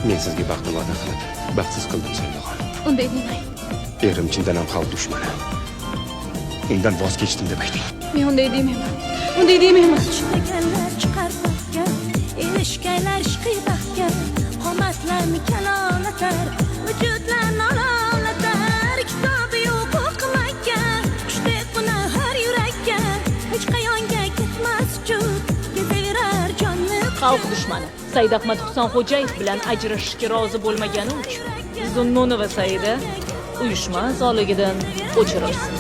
Men sizga baxtni va'da qilib, baxtsiz qildim Sayloxon. Unday demang. Erim chindan ham xalq dushmani. Undan voz kechdim deb ayting. Men unday demayman. Unday demayman. Chiqaganlar chiqar baxtga, erishganlar ishqiy baxtga, qomatlarni kalolatar, vujudlarni olovlatar. Kitobi yo'q o'qimakka, qushdek qo'nar har yurakka, hech qayonga ketmas vujud, ketaverar jonni. Xalq dushmani Saidahmad Husanxo'jayev bilan ajrashishga rozi bo'lmagani uchun Zunnunova Saida uyushma a'zoligidan o'chirilsin.